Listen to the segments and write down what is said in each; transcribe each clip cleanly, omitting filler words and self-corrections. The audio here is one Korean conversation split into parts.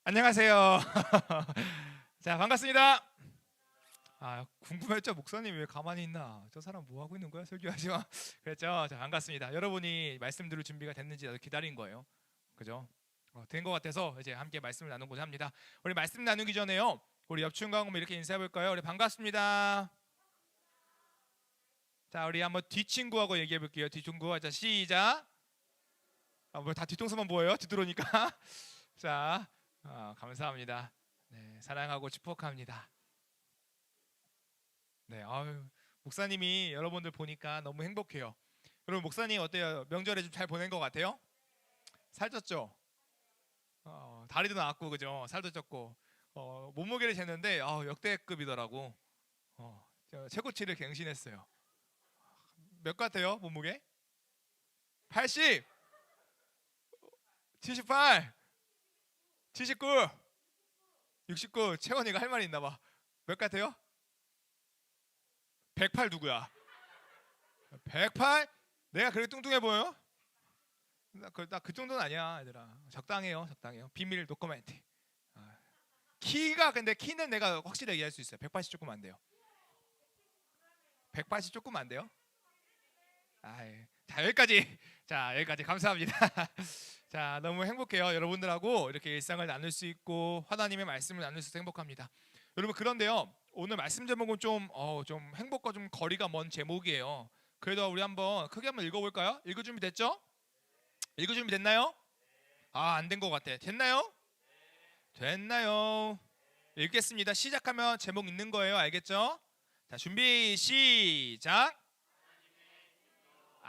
안녕하세요. 자, 반갑습니다. 궁금했죠? 목사님 왜 가만히 있나? 저 사람 뭐 하고 있는 거야? 설교하지 마. 그랬죠? 자, 반갑습니다. 여러분이 말씀 들을 준비가 됐는지 나도 기다린 거예요. 그죠? 된 것 같아서 이제 함께 말씀을 나누고자 합니다. 우리 말씀 나누기 전에요. 우리 옆친구하고 이렇게 인사해 볼까요? 우리 반갑습니다. 자, 우리 한번 뒷친구하고 얘기해 볼게요. 뒷친구. 자, 시작. 뭐 다 뒤통수만 보여요? 뒤돌으니까. 자, 감사합니다. 네, 사랑하고 축복합니다. 네, 목사님이 여러분들 보니까 너무 행복해요. 여러분 목사님 어때요? 명절에 좀 잘 보낸 것 같아요? 살쪘죠? 다리도 나왔고 그죠? 살도 쪘고 몸무게를 쟀는데 역대급이더라고. 최고치를 갱신했어요. 몇 같아요? 몸무게? 80, 78, 79, 69. 채원이가 할 말이 있나 봐. 몇 같아요? 108 누구야? 108? 내가 그렇게 뚱뚱해 보여요? 나 그 정도는 아니야, 얘들아. 적당해요, 적당해요. 비밀 노코멘트. 근데 키는 내가 확실히 얘기할 수 있어요. 180 조금 안 돼요. 180 조금 안 돼요? 자, 여기까지. 자, 여기까지 감사합니다. 자, 너무 행복해요. 여러분들하고 이렇게 일상을 나눌 수 있고 하나님의 말씀을 나눌 수 있어서 행복합니다. 여러분 그런데요. 오늘 말씀 제목은 좀 행복과 좀 거리가 먼 제목이에요. 그래도 우리 크게 한번 읽어볼까요? 읽을 준비 됐죠? 읽을 준비 됐나요? 안 된 것 같아. 됐나요? 됐나요? 읽겠습니다. 시작하면 제목 읽는 거예요. 알겠죠? 자, 준비 시작.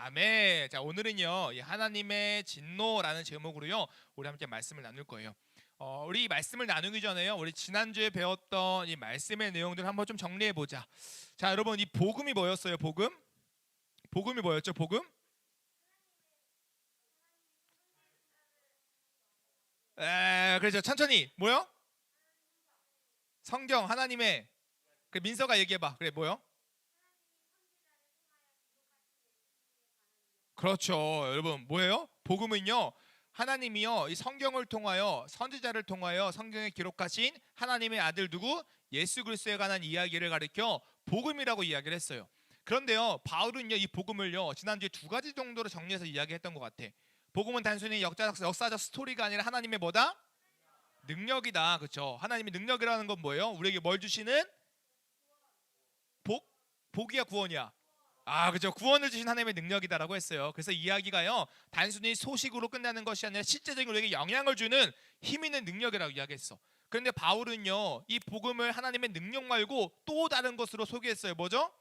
아멘. 자, 오늘은요, 이 하나님의 진노라는 제목으로요, 우리 함께 말씀을 나눌 거예요. 우리 말씀을 나누기 전에요, 우리 지난주에 배웠던 이 말씀의 내용들 한번 좀 정리해 보자. 자, 여러분 이 복음이 뭐였어요? 복음이 뭐였죠? 복음? 그렇죠. 천천히. 뭐요? 성경 하나님의 그 민서가 얘기해봐. 그래 뭐요? 그렇죠. 여러분 뭐예요? 복음은요. 하나님이요. 이 성경을 통하여 선지자를 통하여 성경에 기록하신 하나님의 아들 누구? 예수 그리스도에 관한 이야기를 가리켜 복음이라고 이야기를 했어요. 그런데요. 바울은요. 이 복음을요. 지난주에 두 가지 정도로 정리해서 이야기했던 것 같아. 복음은 단순히 역사적 스토리가 아니라 하나님의 뭐다? 능력이다. 그렇죠? 하나님의 능력이라는 건 뭐예요? 우리에게 뭘 주시는? 복? 복이야 구원이야? 그죠. 구원을 주신 하나님의 능력이다라고 했어요. 그래서 이야기가요. 단순히 소식으로 끝나는 것이 아니라 실제적인 우리에게 영향을 주는 힘 있는 능력이라고 이야기했어. 그런데 바울은요. 이 복음을 하나님의 능력 말고 또 다른 것으로 소개했어요. 뭐죠?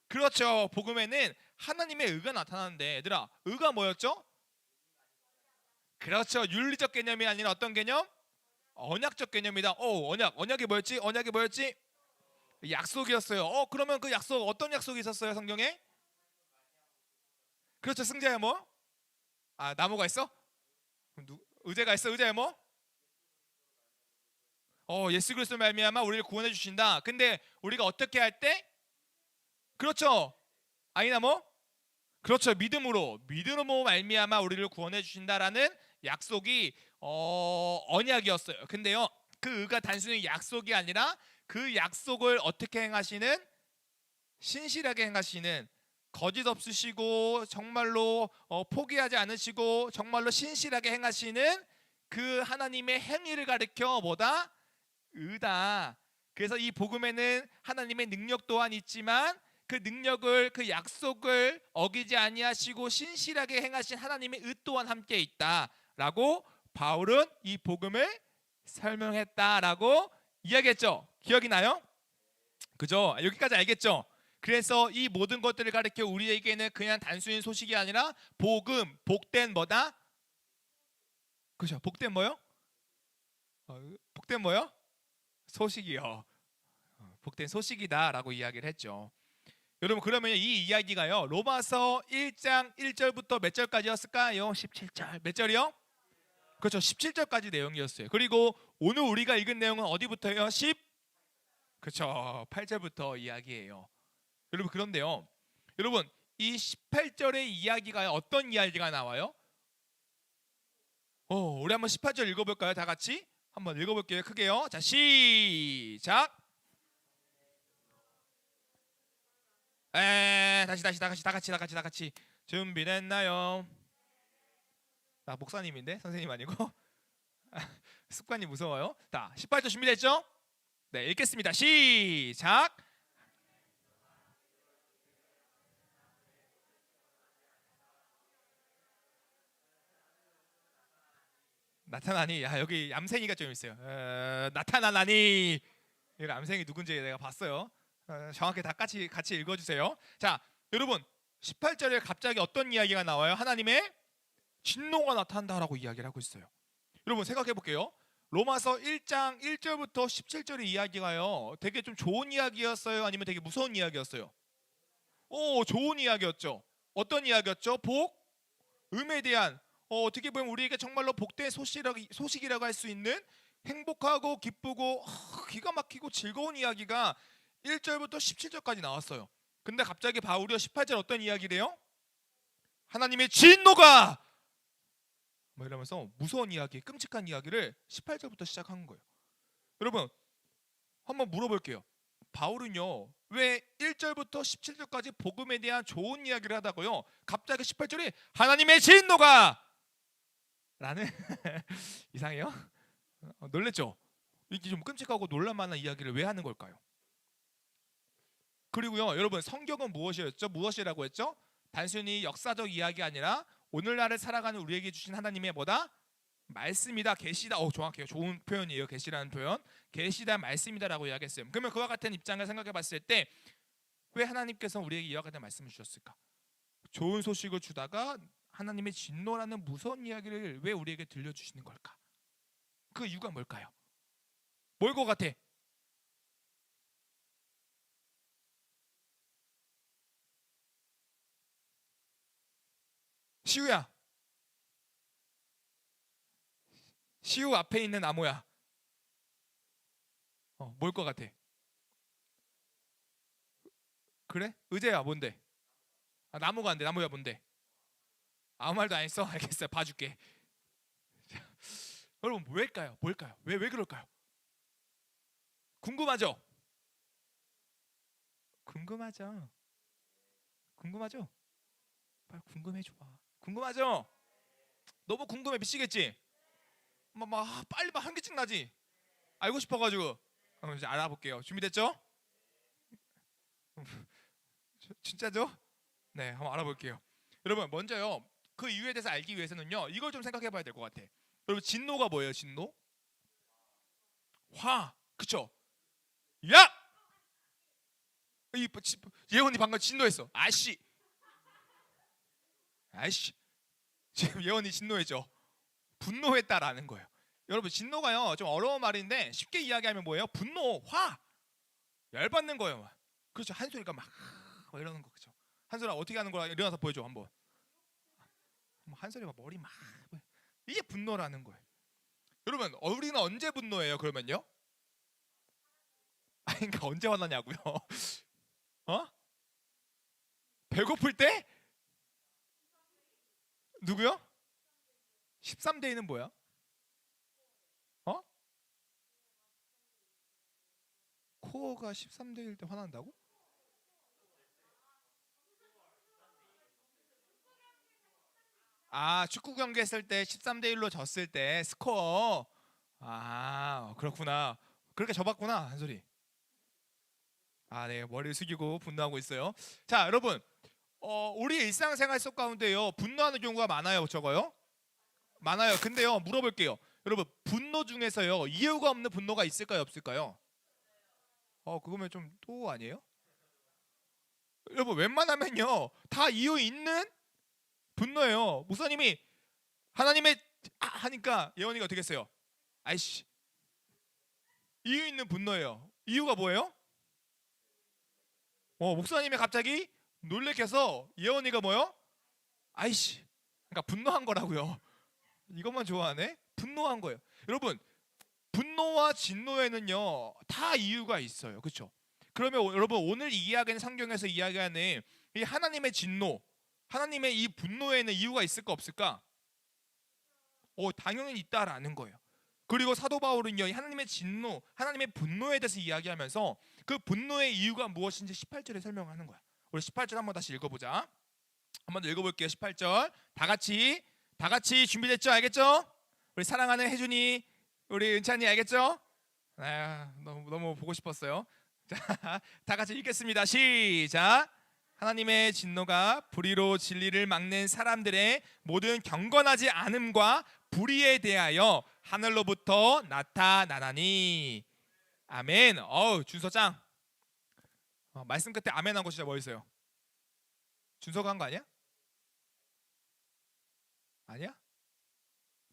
그렇죠. 복음에는 하나님의 의가 나타나는데 얘들아, 의가 뭐였죠? 그렇죠. 윤리적 개념이 아니라 어떤 개념? 언약적 개념이다. 언약이 뭐였지? 언약이 뭐였지? 약속이었어요. 그러면 그 약속 어떤 약속이 있었어요, 성경에? 그렇죠. 승자야 뭐? 나무가 있어? 의제가 있어? 의자야 뭐? 예수 그리스도 말미암아 우리를 구원해 주신다. 근데 우리가 어떻게 할 때? 그렇죠. 아니나 뭐? 그렇죠. 믿음으로 말미암아 우리를 구원해 주신다라는 약속이 언약이었어요. 근데요. 그 의가 단순히 약속이 아니라 그 약속을 어떻게 행하시는? 신실하게 행하시는, 거짓 없으시고 정말로 포기하지 않으시고 정말로 신실하게 행하시는 그 하나님의 행위를 가리켜 뭐다? 의다. 그래서 이 복음에는 하나님의 능력 또한 있지만 그 능력을, 그 약속을 어기지 아니하시고 신실하게 행하신 하나님의 의 또한 함께 있다라고 바울은 이 복음을 설명했다라고 이야기했죠. 기억이 나요? 그죠? 여기까지 알겠죠? 그래서 이 모든 것들을 가리켜 우리에게는 그냥 단순히 소식이 아니라 복음, 복된 뭐다? 그죠? 복된 뭐요? 복된 뭐요? 소식이요. 복된 소식이다라고 이야기를 했죠. 여러분 그러면 이 이야기가요. 로마서 1장 1절부터 몇 절까지였을까요? 17절. 몇 절이요? 그렇죠. 17절까지 내용이었어요. 그리고 오늘 우리가 읽은 내용은 어디부터요? 그렇죠. 8절부터 이야기예요. 여러분 그런데요. 여러분 이 18절의 이야기가 어떤 이야기가 나와요? 우리 한번 18절 읽어볼까요? 다 같이 한번 읽어볼게요. 크게요. 자, 시작. 다시 다 같이 준비됐나요? 나 목사님인데 선생님 아니고 습관이 무서워요. 자, 18절 준비됐죠? 네, 읽겠습니다. 시작. 나타나니. 여기 얌생이가 좀 있어요. 나타나니. 이 얌생이 누군지 내가 봤어요. 정확히 다 같이 읽어주세요. 자, 여러분 18절에 갑자기 어떤 이야기가 나와요? 하나님의 진노가 나타난다라고 이야기를 하고 있어요. 여러분 생각해 볼게요. 로마서 1장 1절부터 17절의 이야기가요, 되게 좀 좋은 이야기였어요? 아니면 되게 무서운 이야기였어요? 좋은 이야기였죠. 어떤 이야기였죠? 복음에 대한, 어떻게 보면 우리에게 정말로 복된 소식이라고 할 수 있는 행복하고 기쁘고 기가 막히고 즐거운 이야기가 1절부터 17절까지 나왔어요. 근데 갑자기 바울이 18절 어떤 이야기를 해요? 하나님의 진노가 이러면서 무서운 이야기, 끔찍한 이야기를 18절부터 시작한 거예요. 여러분 한번 물어볼게요. 바울은요 왜 1절부터 17절까지 복음에 대한 좋은 이야기를 하다고요 갑자기 18절에 하나님의 진노가 라는 이상해요? 놀랬죠? 이게 좀 끔찍하고 놀랄만한 이야기를 왜 하는 걸까요? 그리고요 여러분 성경은 무엇이라고 했죠? 단순히 역사적 이야기 아니라 오늘날을 살아가는 우리에게 주신 하나님의 뭐다? 말씀이다, 계시다. 정확해요. 좋은 표현이에요. 계시라는 표현. 계시다, 말씀이다라고 이야기했어요. 그러면 그와 같은 입장을 생각해 봤을 때 왜 하나님께서 우리에게 이와 같은 말씀을 주셨을까? 좋은 소식을 주다가 하나님의 진노라는 무서운 이야기를 왜 우리에게 들려주시는 걸까? 그 이유가 뭘까요? 뭘 것 같아? 시우야, 시우 앞에 있는 나무야. 뭘 것 같아? 그래? 의제야 뭔데? 나무가 안 돼. 나무야 뭔데? 아무 말도 안 했어? 알겠어요. 봐줄게. 여러분 왜일까요? 뭘까요? 왜 그럴까요? 궁금하죠? 궁금하죠? 궁금하죠? 빨리 궁금해줘 봐. 궁금하죠? 너무 궁금해 미치겠지? 빨리 한기증 나지? 알고 싶어가지고 이제 알아볼게요. 준비됐죠? 진짜죠? 네, 한번 알아볼게요. 여러분 먼저요 그 이유에 대해서 알기 위해서는요 이걸 좀 생각해봐야 될 것 같아. 여러분 진노가 뭐예요? 진노? 화, 그쵸? 야! 예원이 방금 진노했어. 아씨 지금 예원이 진노했죠? 분노했다라는 거예요. 여러분 진노가요 좀 어려운 말인데 쉽게 이야기하면 뭐예요? 분노, 화, 열받는 거예요. 그렇죠. 한소리가 막 이러는 거. 그렇죠. 한소리가 어떻게 하는 거야? 일어나서 보여줘 한번. 한소리가 머리 막 이게 분노라는 거예요. 여러분 우리는 언제 분노해요? 그러면요? 그러니까 언제 화나냐고요? 배고플 때? 누구요? 13대 1은 뭐야? 코어가 13대 1 때 화난다고? 축구 경기 했을 때 13대 1로 졌을 때 스코어. 그렇구나. 그렇게 져봤구나 한소리. 네, 머리를 숙이고 분노하고 있어요. 자, 여러분, 우리 일상생활 속 가운데요 분노하는 경우가 많아요, 적어요? 많아요. 근데요, 물어볼게요. 여러분, 분노 중에서요 이유가 없는 분노가 있을까요, 없을까요? 그거면 좀 또 아니에요? 여러분, 웬만하면요 다 이유 있는 분노예요. 목사님이 하나님의 하니까 예원이가 어떻게 했어요? 아이씨, 이유 있는 분노예요. 이유가 뭐예요? 목사님이 갑자기 놀래켜서 예원이가 뭐요? 아이씨, 그러니까 분노한 거라고요. 이것만 좋아하네? 분노한 거예요. 여러분, 분노와 진노에는요 다 이유가 있어요. 그렇죠? 그러면 여러분 오늘 이 이야기는 성경에서 이야기하는 이 하나님의 진노, 하나님의 이 분노에는 이유가 있을까 없을까? 당연히 있다라는 거예요. 그리고 사도 바울은요, 하나님의 진노, 하나님의 분노에 대해서 이야기하면서 그 분노의 이유가 무엇인지 18절에 설명하는 거야. 우리 18절 한번 다시 읽어보자. 한번 읽어볼게요. 18절 다 같이 준비됐죠? 알겠죠? 우리 사랑하는 혜준이, 우리 은찬이 알겠죠? 아, 너무 보고 싶었어요. 자, 다 같이 읽겠습니다. 시작. 하나님의 진노가 불의로 진리를 막는 사람들의 모든 경건하지 않음과 불의에 대하여 하늘로부터 나타나나니. 아멘. 준서짱, 말씀 끝에 아멘 한 거 진짜 멋있어요. 준서가 한 거 아니야? 아니야?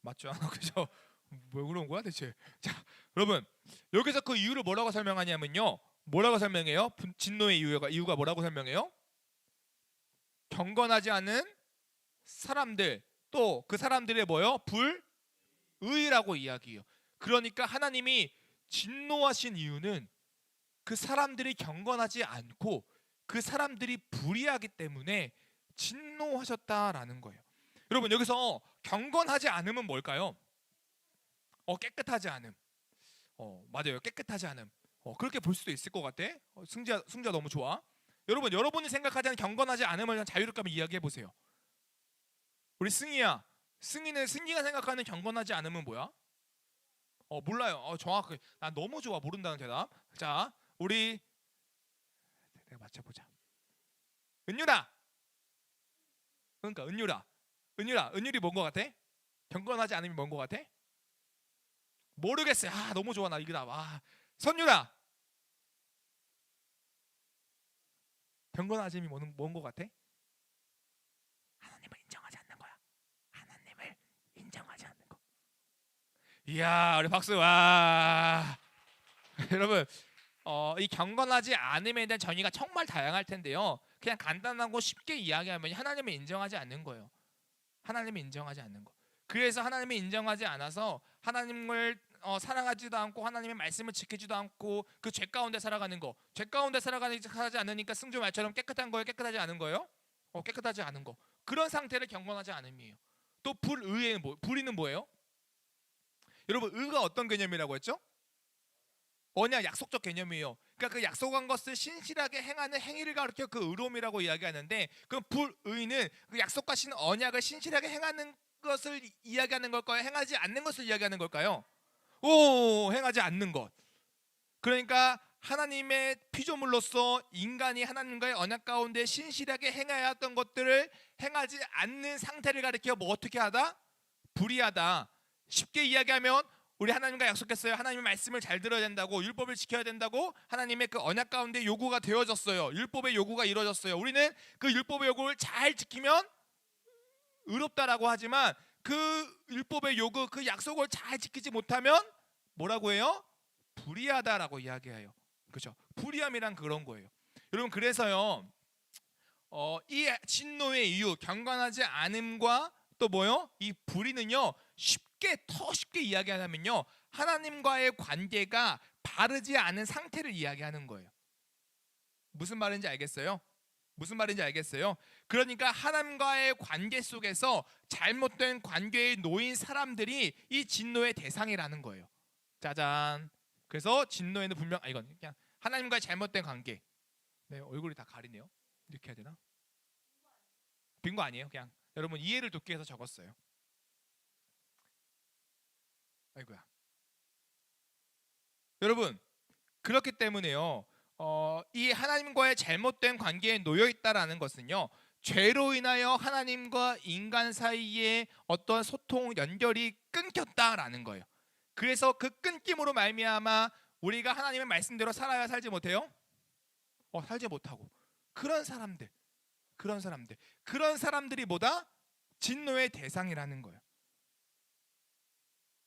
맞죠? 그죠? 왜 그런 거야 대체? 자, 여러분, 여기서 그 이유를 뭐라고 설명하냐면요, 뭐라고 설명해요? 진노의 이유가 뭐라고 설명해요? 경건하지 않은 사람들, 또 그 사람들의 뭐요? 불의라고 이야기해요. 그러니까 하나님이 진노하신 이유는 그 사람들이 경건하지 않고 그 사람들이 불의하기 때문에 진노하셨다라는 거예요. 여러분, 여기서 경건하지 않음은 뭘까요? 깨끗하지 않음. 맞아요. 깨끗하지 않음. 그렇게 볼 수도 있을 것 같아. 승자 너무 좋아. 여러분, 여러분이 생각하자는 경건하지 않음을 자유롭게 한번 이야기해 보세요. 우리 승희야, 승희가 생각하는 경건하지 않음은 뭐야? 몰라요. 정확하게. 나 너무 좋아. 모른다는 대답. 자, 우리 내가 맞춰보자. 은유라. 그러니까 은율이 뭔 것 같아? 경건하지 않음이 뭔 것 같아? 모르겠어요. 너무 좋아. 나 이거다. 선유라. 경건하지 않음이 뭔 것 같아? 하나님을 인정하지 않는 거야. 하나님을 인정하지 않는 거. 이야, 우리 박수. 와. 여러분, 이 경건하지 않음에 대한 정의가 정말 다양할 텐데요. 그냥 간단하고 쉽게 이야기하면 하나님을 인정하지 않는 거예요. 하나님을 인정하지 않는 거. 그래서 하나님을 인정하지 않아서 하나님을 사랑하지도 않고 하나님의 말씀을 지키지도 않고 그 죄 가운데 살아가는 거. 죄 가운데 살아가지 않으니까 승조 말처럼 깨끗한 거예요? 깨끗하지 않은 거예요? 깨끗하지 않은 거. 그런 상태를 경건하지 않음이에요. 또 불의는 뭐예요? 여러분, 의가 어떤 개념이라고 했죠? 언약, 약속적 개념이에요. 그러니까 그 약속한 것을 신실하게 행하는 행위를 가르쳐 그 의로움이라고 이야기하는데, 그 불의는 그 약속하신 언약을 신실하게 행하는 것을 이야기하는 걸까요? 행하지 않는 것을 이야기하는 걸까요? 행하지 않는 것. 그러니까 하나님의 피조물로서 인간이 하나님과의 언약 가운데 신실하게 행해야 했던 것들을 행하지 않는 상태를 가리켜 어떻게 하다? 불의하다. 쉽게 이야기하면 우리 하나님과 약속했어요. 하나님의 말씀을 잘 들어야 된다고, 율법을 지켜야 된다고 하나님의 그 언약 가운데 요구가 되어졌어요. 율법의 요구가 이루어졌어요. 우리는 그 율법의 요구를 잘 지키면 의롭다라고 하지만 그 율법의 요구, 그 약속을 잘 지키지 못하면 뭐라고 해요? 불의하다라고 이야기해요. 그렇죠? 불의함이란 그런 거예요. 여러분, 그래서요, 이 진노의 이유, 경건하지 않음과 또 뭐요? 이 불의는요, 더 쉽게 이야기하면요, 하나님과의 관계가 바르지 않은 상태를 이야기하는 거예요. 무슨 말인지 알겠어요? 그러니까 하나님과의 관계 속에서 잘못된 관계에 놓인 사람들이 이 진노의 대상이라는 거예요. 짜잔. 그래서 진노에는 분명 이건 그냥 하나님과의 잘못된 관계. 네, 얼굴이 다 가리네요. 이렇게 해야 되나? 빈 거 아니에요. 그냥 여러분 이해를 돕기 위해서 적었어요. 아이고야. 여러분, 그렇기 때문에요, 이 하나님과의 잘못된 관계에 놓여 있다라는 것은요, 죄로 인하여 하나님과 인간 사이에 어떤 소통 연결이 끊겼다라는 거예요. 그래서 그 끊김으로 말미암아 우리가 하나님의 말씀대로 살아야 살지 못해요? 살지 못하고 그런 사람들이 뭐다? 진노의 대상이라는 거예요.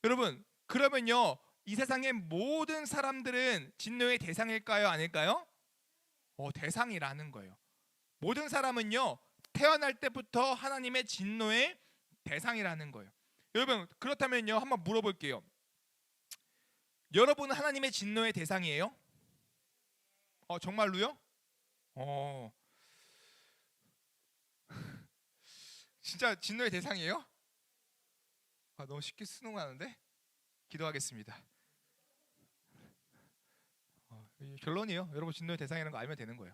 여러분, 그러면요, 이 세상의 모든 사람들은 진노의 대상일까요? 아닐까요? 대상이라는 거예요. 모든 사람은요, 태어날 때부터 하나님의 진노의 대상이라는 거예요. 여러분, 그렇다면요, 한번 물어볼게요. 여러분은 하나님의 진노의 대상이에요? 정말로요? 진짜 진노의 대상이에요? 너무 쉽게 수능하는데? 기도하겠습니다. 결론이에요. 여러분 진노의 대상이라는 거 알면 되는 거예요.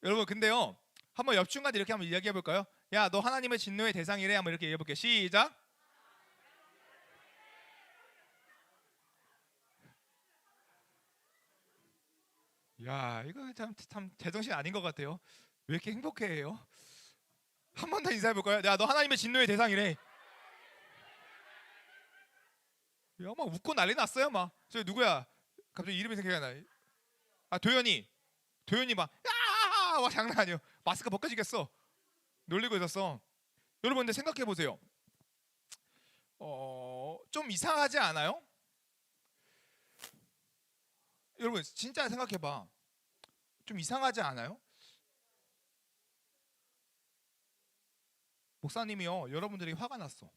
여러분 근데요 한번 옆중간 이렇게 한번 이야기해 볼까요? 야 너 하나님의 진노의 대상이래. 한번 이렇게 얘기해 볼게요. 시작. 야 이거 참 제정신 아닌 것 같아요. 왜 이렇게 행복해해요? 한 번 더 인사해 볼까요? 야 너 하나님의 진노의 대상이래. 야 막 웃고 난리 났어요. 막 저 누구야? 갑자기 이름이 생각이 안 나. 아 도현이 막 야! 와 장난 아니에요. 마스크 벗겨지겠어. 놀리고 있었어. 여러분 근데 생각해 보세요. 좀 이상하지 않아요? 여러분 진짜 생각해 봐. 좀 이상하지 않아요? 목사님이요 여러분들이 화가 났어.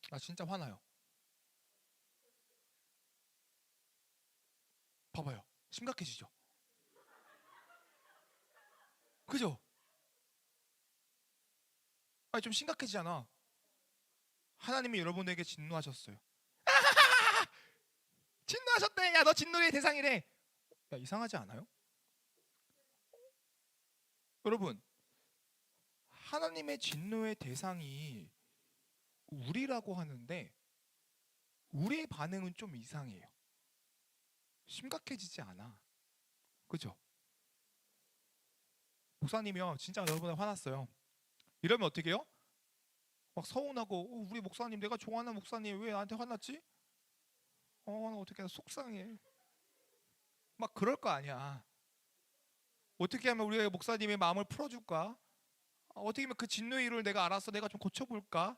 나 진짜 화나요. 봐봐요. 심각해지죠. 그죠? 아니 좀 심각해지잖아. 하나님이 여러분에게 진노하셨어요. 진노하셨대. 야 너 진노의 대상이래. 야 이상하지 않아요? 여러분 하나님의 진노의 대상이 우리라고 하는데 우리의 반응은 좀 이상해요. 심각해지지 않아. 그죠? 목사님이요 진짜 여러분에 화났어요. 이러면 어떻게 해요? 막 서운하고 우리 목사님 내가 좋아하는 목사님 왜 나한테 화났지? 나 어떻게 하나 속상해. 막 그럴 거 아니야. 어떻게 하면 우리 목사님의 마음을 풀어줄까? 어떻게 하면 그 진노의 이유를 내가 알아서 내가 좀 고쳐볼까?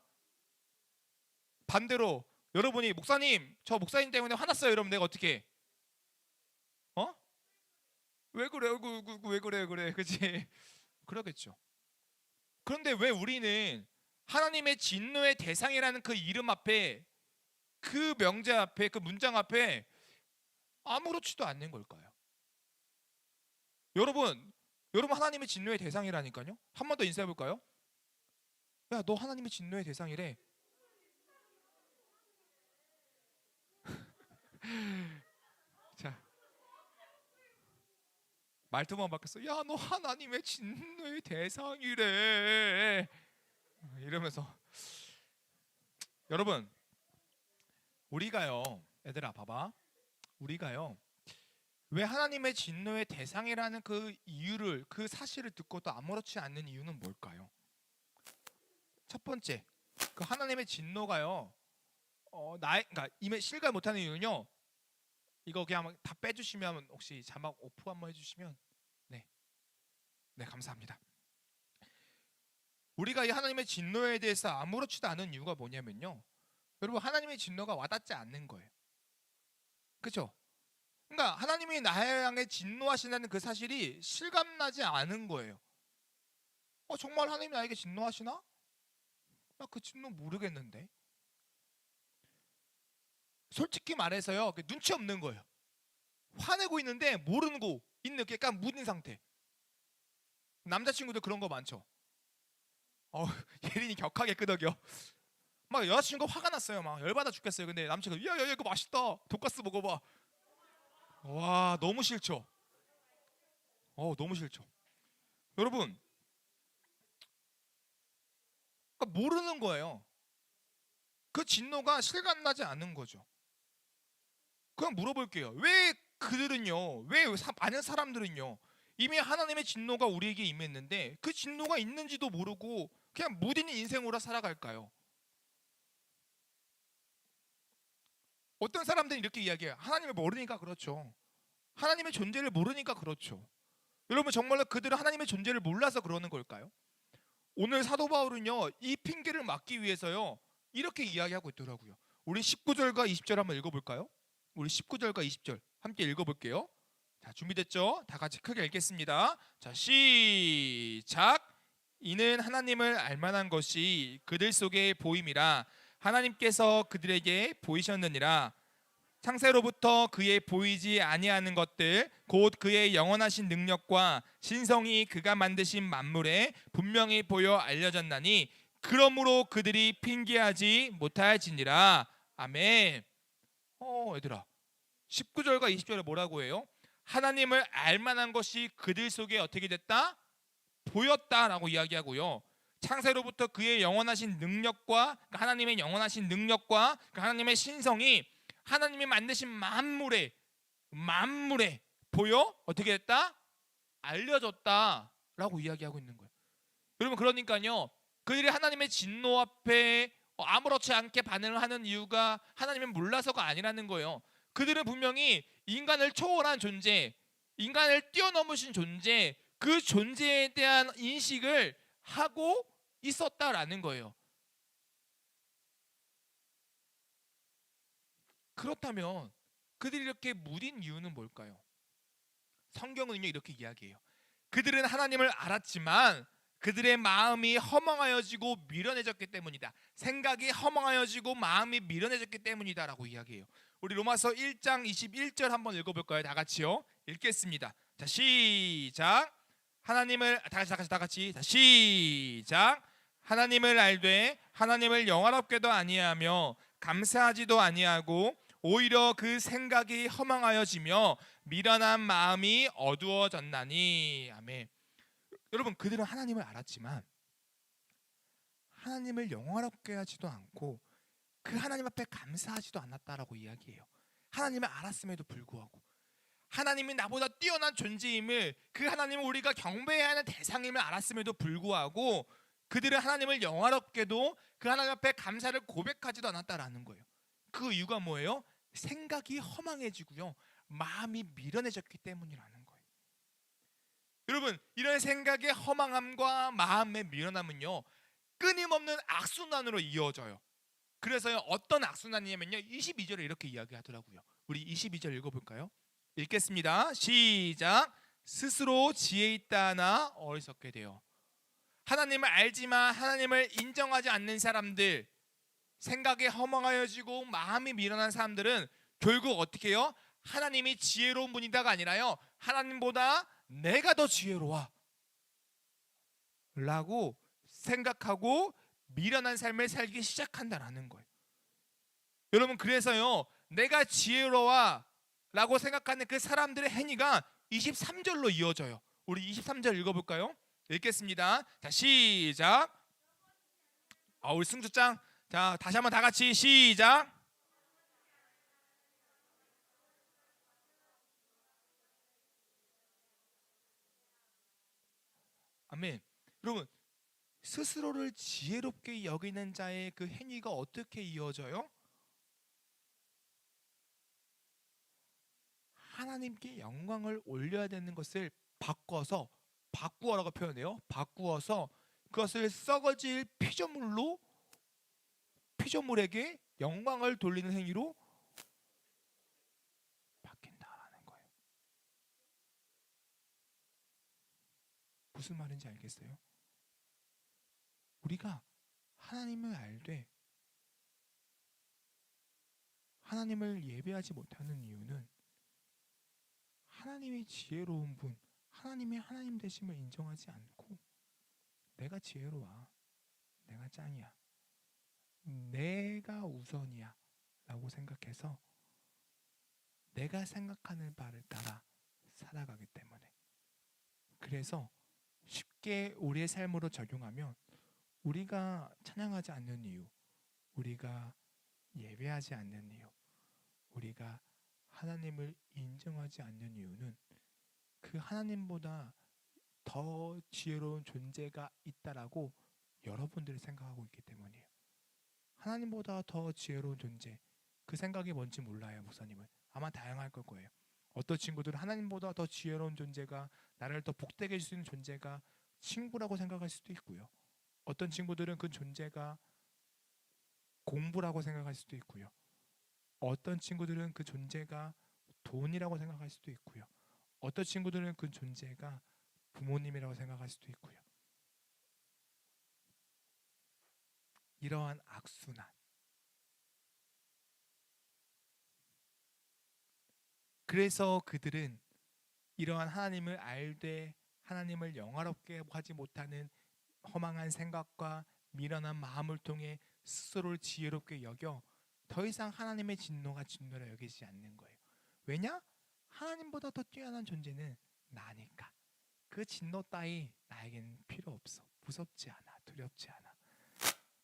반대로 여러분이 목사님 저 목사님 때문에 화났어요. 이러면 내가 어떻게 해? 어? 왜 그래? 왜 그래? 그치? 그러겠죠. 그런데 왜 우리는 하나님의 진노의 대상이라는 그 이름 앞에 그 명제 앞에 그 문장 앞에 아무렇지도 않는 걸까요? 여러분 하나님의 진노의 대상이라니까요. 한 번 더 인사해 볼까요? 야 너 하나님의 진노의 대상이래. 자 말투만 바뀌었어. 야 너 하나님의 진노의 대상이래. 이러면서 여러분 우리가요 얘들아 봐봐. 우리가요 왜 하나님의 진노의 대상이라는 그 이유를 그 사실을 듣고도 아무렇지 않는 이유는 뭘까요? 첫 번째 그 하나님의 진노가요 그러니까 임에 실감 못하는 이유는요. 이거 그냥 다 빼주시면 혹시 자막 오프 한번 해주시면 네 감사합니다. 우리가 이 하나님의 진노에 대해서 아무렇지도 않은 이유가 뭐냐면요. 여러분 하나님의 진노가 와닿지 않는 거예요. 그렇죠? 그러니까 하나님이 나를 향해 진노하신다는 그 사실이 실감나지 않은 거예요. 정말 하나님이 나에게 진노하시나? 나 그 진노 모르겠는데. 솔직히 말해서요 눈치 없는 거예요. 화내고 있는데 모르고 있는 약간 묻은 상태. 남자친구들 그런 거 많죠. 예린이 격하게 끄덕여. 막 여자친구가 화가 났어요. 막 열받아 죽겠어요. 근데 남친이 야 이거 맛있다. 돈가스 먹어봐. 와 너무 싫죠. 너무 싫죠. 여러분 그러니까 모르는 거예요. 그 진노가 실감나지 않는 거죠. 그냥 물어볼게요. 왜 그들은요? 왜 많은 사람들은요? 이미 하나님의 진노가 우리에게 임했는데 그 진노가 있는지도 모르고 그냥 무딘 인생으로 살아갈까요? 어떤 사람들은 이렇게 이야기해요. 하나님을 모르니까 그렇죠. 하나님의 존재를 모르니까 그렇죠. 여러분 정말로 그들은 하나님의 존재를 몰라서 그러는 걸까요? 오늘 사도 바울은요 이 핑계를 막기 위해서요 이렇게 이야기하고 있더라고요. 우리 19절과 20절 한번 읽어볼까요? 우리 19절과 20절 함께 읽어볼게요. 자 준비됐죠? 다 같이 크게 읽겠습니다. 자 시작. 이는 하나님을 알만한 것이 그들 속에 보임이라 하나님께서 그들에게 보이셨느니라. 창세로부터 그의 보이지 아니하는 것들 곧 그의 영원하신 능력과 신성이 그가 만드신 만물에 분명히 보여 알려졌나니 그러므로 그들이 핑계하지 못할지니라. 아멘. 얘들아, 19절과 20절에 뭐라고 해요? 하나님을 알만한 것이 그들 속에 어떻게 됐다? 보였다라고 이야기하고요. 창세로부터 그의 영원하신 능력과, 그러니까 하나님의 영원하신 능력과 하나님의 신성이 하나님이 만드신 만물에 보여 어떻게 됐다? 알려졌다라고 이야기하고 있는 거예요. 여러분, 그러니까요, 그들이 하나님의 진노 앞에 아무렇지 않게 반응을 하는 이유가 하나님을 몰라서가 아니라는 거예요. 그들은 분명히 인간을 초월한 존재, 인간을 뛰어넘으신 존재, 그 존재에 대한 인식을 하고 있었다라는 거예요. 그렇다면 그들이 이렇게 무딘 이유는 뭘까요? 성경은요, 이렇게 이야기해요. 그들은 하나님을 알았지만 그들의 마음이 허망하여지고 미련해졌기 때문이다. 생각이 허망하여지고 마음이 미련해졌기 때문이다라고 이야기해요. 우리 로마서 1장 21절 한번 읽어볼까요? 다 같이요. 읽겠습니다. 자, 시작. 하나님을 다 같이 시작. 하나님을 알되 하나님을 영화롭게도 아니하며 감사하지도 아니하고 오히려 그 생각이 허망하여지며 미련한 마음이 어두워졌나니. 아멘. 여러분, 그들은 하나님을 알았지만 하나님을 영화롭게 하지도 않고 그 하나님 앞에 감사하지도 않았다라고 이야기해요. 하나님을 알았음에도 불구하고 하나님이 나보다 뛰어난 존재임을, 그 하나님을 우리가 경배해야 하는 대상임을 알았음에도 불구하고 그들은 하나님을 영화롭게도 그 하나님 앞에 감사를 고백하지도 않았다라는 거예요. 그 이유가 뭐예요? 생각이 허망해지고요, 마음이 미련해졌기 때문이라는 거예요. 여러분, 이런 생각의 허망함과 마음의 미련함은요, 끊임없는 악순환으로 이어져요. 그래서요, 어떤 악순환이냐면요, 22절에 이렇게 이야기하더라고요. 우리 22절 읽어볼까요? 읽겠습니다. 시작. 스스로 지혜 있다 하나 어리석게 되어. 하나님을 알지만 하나님을 인정하지 않는 사람들, 생각이 허망하여지고 마음이 미련한 사람들은 결국 어떻게 해요? 하나님이 지혜로운 분이다가 아니라요, 하나님보다 내가 더 지혜로워 라고 생각하고 미련한 삶을 살기 시작한다라는 거예요. 여러분, 그래서요, 내가 지혜로워 라고 생각하는 그 사람들의 행위가 23절로 이어져요. 우리 23절 읽어볼까요? 읽겠습니다. 자, 시작. 우리 승주짱, 자, 다시 한번 다 같이 시작. 아멘. 여러분, 스스로를 지혜롭게 여기는 자의 그 행위가 어떻게 이어져요? 하나님께 영광을 올려야 되는 것을 바꾸어라고 표현해요. 바꾸어서 그것을 썩어질 피조물에게 영광을 돌리는 행위로 바뀐다라는 거예요. 무슨 말인지 알겠어요? 우리가 하나님을 알되 하나님을 예배하지 못하는 이유는 하나님이 지혜로운 분, 하나님이 하나님 되심을 인정하지 않고 내가 지혜로워, 내가 짱이야, 내가 우선이야 라고 생각해서 내가 생각하는 바를 따라 살아가기 때문에, 그래서 쉽게 우리의 삶으로 적용하면 우리가 찬양하지 않는 이유, 우리가 예배하지 않는 이유, 우리가 하나님을 인정하지 않는 이유는 그 하나님보다 더 지혜로운 존재가 있다라고 여러분들이 생각하고 있기 때문이에요. 하나님보다 더 지혜로운 존재, 그 생각이 뭔지 몰라요. 목사님은 아마 다양할 거예요. 어떤 친구들은 하나님보다 더 지혜로운 존재가, 나를 더 복되게 해줄 수 있는 존재가 친구라고 생각할 수도 있고요. 어떤 친구들은 그 존재가 공부라고 생각할 수도 있고요. 어떤 친구들은 그 존재가 돈이라고 생각할 수도 있고요. 어떤 친구들은 그 존재가 부모님이라고 생각할 수도 있고요. 이러한 악순환, 그래서 그들은 이러한 하나님을 알되 하나님을 영화롭게 하지 못하는 허망한 생각과 미련한 마음을 통해 스스로를 지혜롭게 여겨 더 이상 하나님의 진노가 진노라 여기지 않는 거예요. 왜냐? 하나님보다 더 뛰어난 존재는 나니까. 그 진노 따위 나에겐 필요 없어. 무섭지 않아. 두렵지 않아.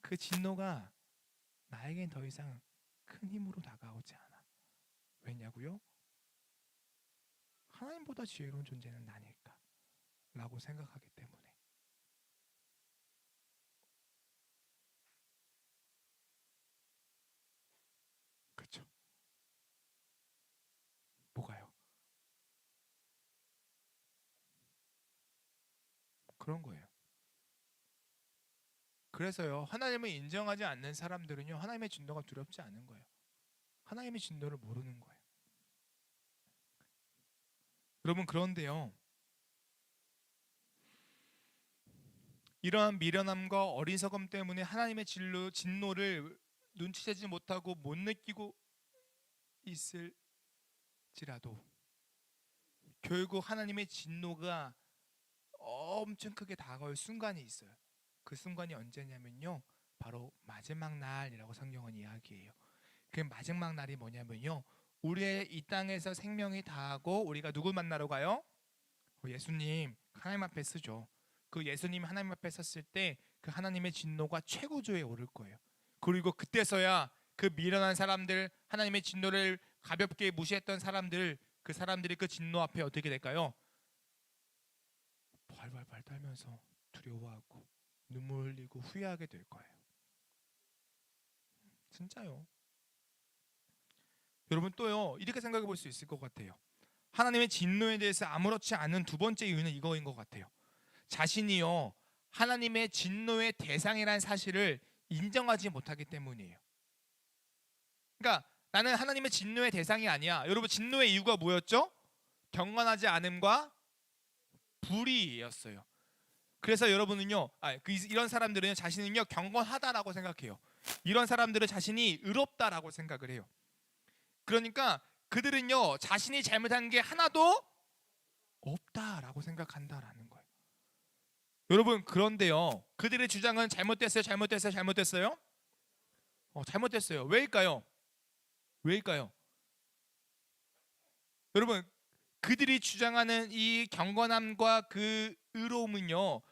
그 진노가 나에겐 더 이상 큰 힘으로 다가오지 않아. 왜냐고요? 하나님보다 지혜로운 존재는 나니까 라고 생각하기 때문에. 그렇죠? 뭐가요? 그런 거예요. 그래서요, 하나님을 인정하지 않는 사람들은요, 하나님의 진노가 두렵지 않은 거예요. 하나님의 진노를 모르는 거예요. 여러분, 그런데요, 이러한 미련함과 어리석음 때문에 하나님의 진노를 눈치채지 못하고 못 느끼고 있을지라도 결국 하나님의 진노가 엄청 크게 다가올 순간이 있어요. 그 순간이 언제냐면요, 바로 마지막 날이라고 성경은 이야기해요. 그 마지막 날이 뭐냐면요, 우리의 이 땅에서 생명이 다하고 우리가 누굴 만나러 가요? 예수님 하나님 앞에 서죠. 그 예수님 하나님 앞에 섰을 때 그 하나님의 진노가 최고조에 오를 거예요. 그리고 그때서야 그 미련한 사람들, 하나님의 진노를 가볍게 무시했던 사람들, 그 사람들이 그 진노 앞에 어떻게 될까요? 발발발 떨면서 두려워하고 눈물 흘리고 후회하게 될 거예요. 진짜요. 여러분 또요, 이렇게 생각해 볼 수 있을 것 같아요. 하나님의 진노에 대해서 아무렇지 않은 두 번째 이유는 이거인 것 같아요. 자신이요, 하나님의 진노의 대상이라는 사실을 인정하지 못하기 때문이에요. 그러니까 나는 하나님의 진노의 대상이 아니야. 여러분, 진노의 이유가 뭐였죠? 경건하지 않음과 불의였어요. 그래서 여러분은요, 이런 사람들은 자신은요 경건하다라고 생각해요. 이런 사람들은 자신이 의롭다라고 생각을 해요. 그러니까 그들은요 자신이 잘못한 게 하나도 없다라고 생각한다라는 거예요. 여러분, 그런데요, 그들의 주장은 잘못됐어요, 잘못됐어요, 잘못됐어요? 잘못됐어요. 왜일까요? 왜일까요? 여러분, 그들이 주장하는 이 경건함과 그 의로움은요,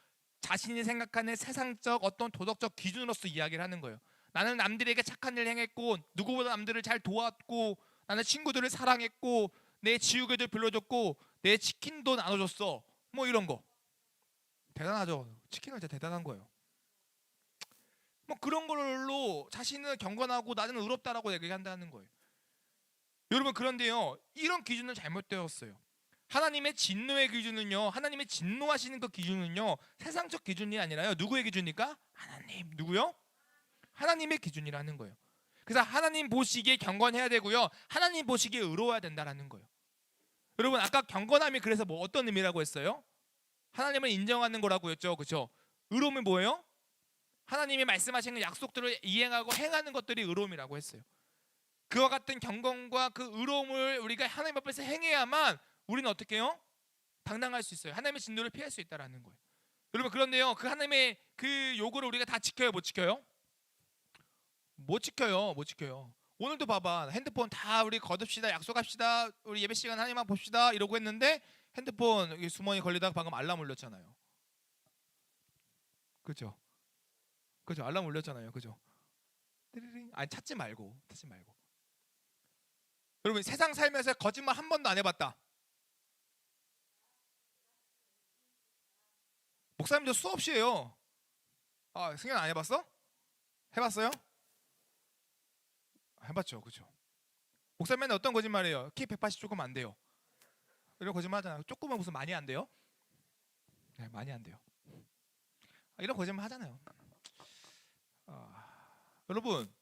자신이 생각하는 세상적 어떤 도덕적 기준으로서 이야기를 하는 거예요. 나는 남들에게 착한 일을 행했고, 누구보다 남들을 잘 도왔고, 나는 친구들을 사랑했고, 내 지우개들 빌려줬고, 내 치킨도 나눠줬어. 뭐 이런 거. 대단하죠. 치킨은 진짜 대단한 거예요. 뭐 그런 걸로 자신은 경건하고 나는 의롭다라고 얘기한다는 거예요. 여러분, 그런데요, 이런 기준은 잘못되었어요. 하나님의 진노의 기준은요, 하나님의 진노하시는 그 기준은요 세상적 기준이 아니라요, 누구의 기준입니까? 하나님. 누구요? 하나님의 기준이라는 거예요. 그래서 하나님 보시기에 경건해야 되고요, 하나님 보시기에 의로워야 된다라는 거예요. 여러분, 아까 경건함이 그래서 뭐 어떤 의미라고 했어요? 하나님을 인정하는 거라고 했죠. 그렇죠? 의로움이 뭐예요? 하나님이 말씀하시는 약속들을 이행하고 행하는 것들이 의로움이라고 했어요. 그와 같은 경건과 그 의로움을 우리가 하나님 앞에서 행해야만 우리는 어떻게 해요? 당당할 수 있어요. 하나님의 진노를 피할 수 있다라는 거예요. 여러분, 그런데요, 그 하나님의 그 요구를 우리가 다 지켜요, 못 지켜요? 못 지켜요, 못 지켜요. 오늘도 봐봐, 핸드폰 다 우리 거둡시다, 약속합시다, 우리 예배 시간 하나님만 봅시다 이러고 했는데 핸드폰 여기 주머니 걸리다가 방금 알람 울렸잖아요. 그죠? 그죠? 알람 울렸잖아요. 그죠? 아니, 찾지 말고. 여러분, 세상 살면서 거짓말 한 번도 안 해봤다. 목사님도 수없이 해요. 승현 안 해봤어? 해봤어요? 해봤죠. 그죠? 목사님은 어떤 거짓말이에요? 키 180 조금 안 돼요. 이런 거짓말 하잖아요. 조금은 무슨 많이 안 돼요? 네, 많이 안 돼요. 이런 거짓말 하잖아요. 여러분,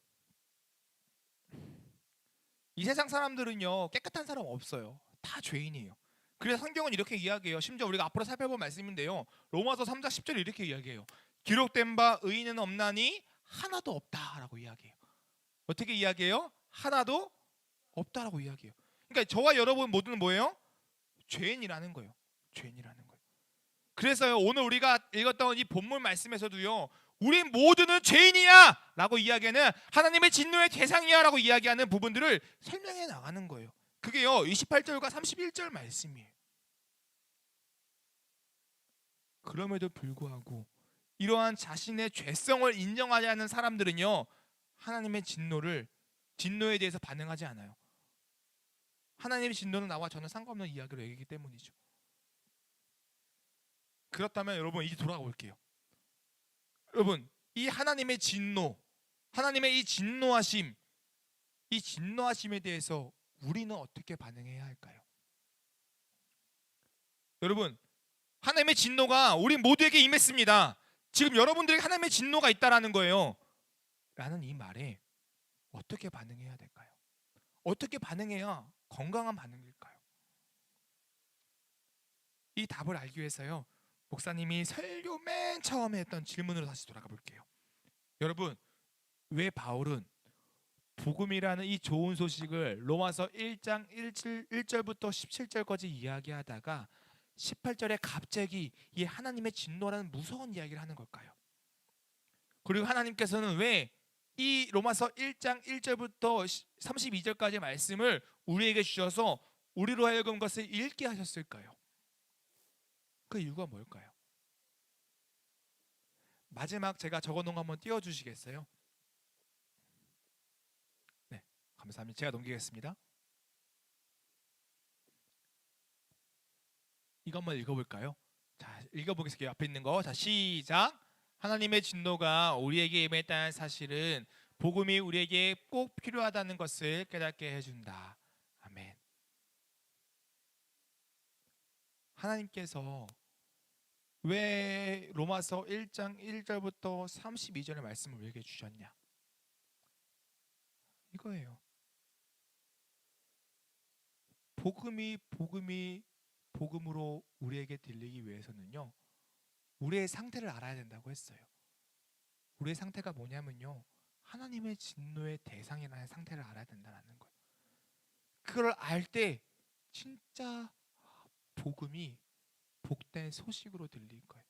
이 세상 사람들은요 깨끗한 사람 없어요. 다 죄인이에요. 그래서 성경은 이렇게 이야기해요. 심지어 우리가 앞으로 살펴볼 말씀인데요, 로마서 3장 10절에 이렇게 이야기해요. 기록된 바 의인은 없나니 하나도 없다라고 이야기해요. 어떻게 이야기해요? 하나도 없다라고 이야기해요. 그러니까 저와 여러분 모두는 뭐예요? 죄인이라는 거예요. 죄인이라는 거예요. 그래서요, 오늘 우리가 읽었던 이 본문 말씀에서도요, 우리 모두는 죄인이야 라고 이야기하는, 하나님의 진노의 대상이야 라고 이야기하는 부분들을 설명해 나가는 거예요. 그게요 28절과 31절 말씀이에요. 그럼에도 불구하고 이러한 자신의 죄성을 인정하지 않는 사람들은요 하나님의 진노에 대해서 반응하지 않아요. 하나님의 진노는 나와 저는 상관없는 이야기로 여기기 때문이죠. 그렇다면 여러분 이제 돌아올게요. 여러분 이 하나님의 진노, 하나님의 이 진노하심, 이 진노하심에 대해서 우리는 어떻게 반응해야 할까요? 여러분 하나님의 진노가 우리 모두에게 임했습니다. 지금 여러분들에게 하나님의 진노가 있다라는 거예요. 라는 이 말에 어떻게 반응해야 될까요? 어떻게 반응해야 건강한 반응일까요? 이 답을 알기 위해서요 목사님이 설교 맨 처음에 했던 질문으로 다시 돌아가 볼게요. 여러분 왜 바울은 복음이라는 이 좋은 소식을 로마서 1장 1절부터 17절까지 이야기하다가 18절에 갑자기 이 하나님의 진노라는 무서운 이야기를 하는 걸까요? 그리고 하나님께서는 왜 이 로마서 1장 1절부터 32절까지 말씀을 우리에게 주셔서 우리로 하여금 것을 읽게 하셨을까요? 그 이유가 뭘까요? 마지막 제가 적어놓은 거 한번 띄워주시겠어요? 네, 감사합니다. 제가 넘기겠습니다. 이거 한번 읽어볼까요? 자, 읽어보겠습니다. 앞에 있는 거. 자, 시작. 하나님의 진노가 우리에게 임했다는 사실은 복음이 우리에게 꼭 필요하다는 것을 깨닫게 해준다. 아멘. 하나님께서 왜 로마서 1장 1절부터 32절의 말씀을 우리에게 주셨냐? 이거예요. 복음으로 우리에게 들리기 위해서는요 우리의 상태를 알아야 된다고 했어요. 우리의 상태가 뭐냐면요 하나님의 진노의 대상이라는 상태를 알아야 된다는 거예요. 그걸 알 때 진짜 복음이 복된 소식으로 들릴 거예요.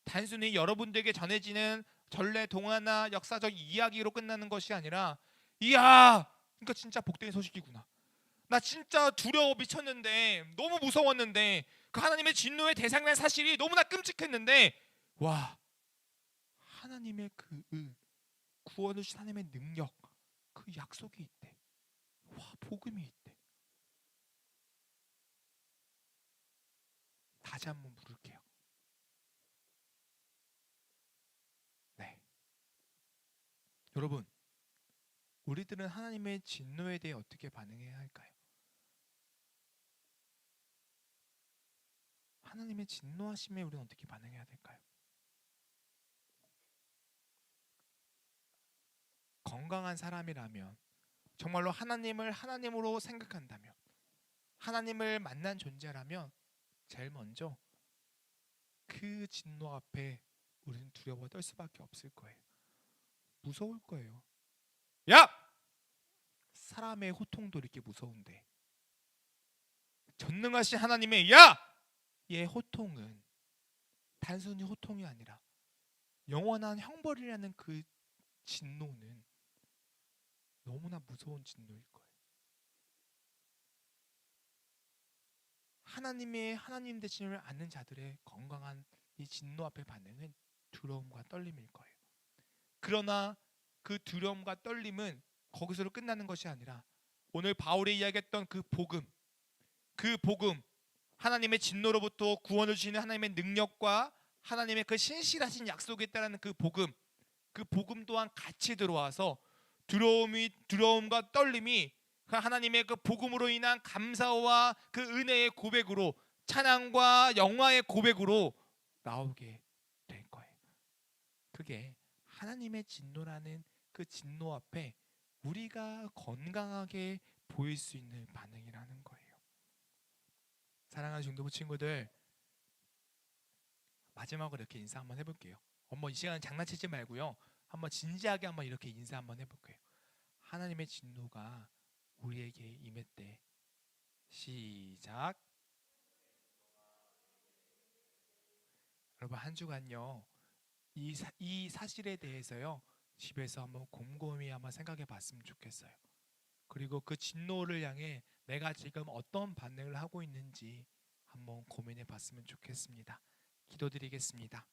단순히 여러분들에게 전해지는 전래 동화나 역사적 이야기로 끝나는 것이 아니라 이야 그러니까 진짜 복된 소식이구나. 나 진짜 두려워 미쳤는데 너무 무서웠는데 그 하나님의 진노의 대상이라는 사실이 너무나 끔찍했는데 와 하나님의 그 구원을 주신 하나님의 능력 그 약속이 있대. 와 복음이 있대. 다시 한번 물을게요. 네. 여러분 우리들은 하나님의 진노에 대해 어떻게 반응해야 할까요? 하나님의 진노하심에 우리는 어떻게 반응해야 될까요? 건강한 사람이라면 정말로 하나님을 하나님으로 생각한다면 하나님을 만난 존재라면 제일 먼저 그 진노 앞에 우리는 두려워 떨 수밖에 없을 거예요. 무서울 거예요. 야! 사람의 호통도 이렇게 무서운데 전능하신 하나님의 야! 얘 호통은 단순히 호통이 아니라 영원한 형벌이라는 그 진노는 너무나 무서운 진노일 거예요. 하나님 되심을 아는 자들의 건강한 이 진노 앞의 반응은 두려움과 떨림일 거예요. 그러나 그 두려움과 떨림은 거기서로 끝나는 것이 아니라 오늘 바울이 이야기했던 그 복음 하나님의 진노로부터 구원을 주시는 하나님의 능력과 하나님의 그 신실하신 약속에 따르는 그 복음 또한 같이 들어와서 두려움과 떨림이 그 하나님의 그 복음으로 인한 감사와 그 은혜의 고백으로 찬양과 영화의 고백으로 나오게 될 거예요. 그게 하나님의 진노라는 그 진노 앞에 우리가 건강하게 보일 수 있는 반응이라는 거예요. 사랑하는 중도부 친구들 마지막으로 이렇게 인사 한번 해볼게요. 이 시간 장난치지 말고요. 한번 진지하게 한번 이렇게 인사 한번 해볼게요. 하나님의 진노가 우리에게 임했대. 시작. 여러분 한 주간요 이 사실에 대해서요 집에서 한번 곰곰이 한번 생각해 봤으면 좋겠어요. 그리고 그 진노를 향해 내가 지금 어떤 반응을 하고 있는지 한번 고민해 봤으면 좋겠습니다. 기도드리겠습니다.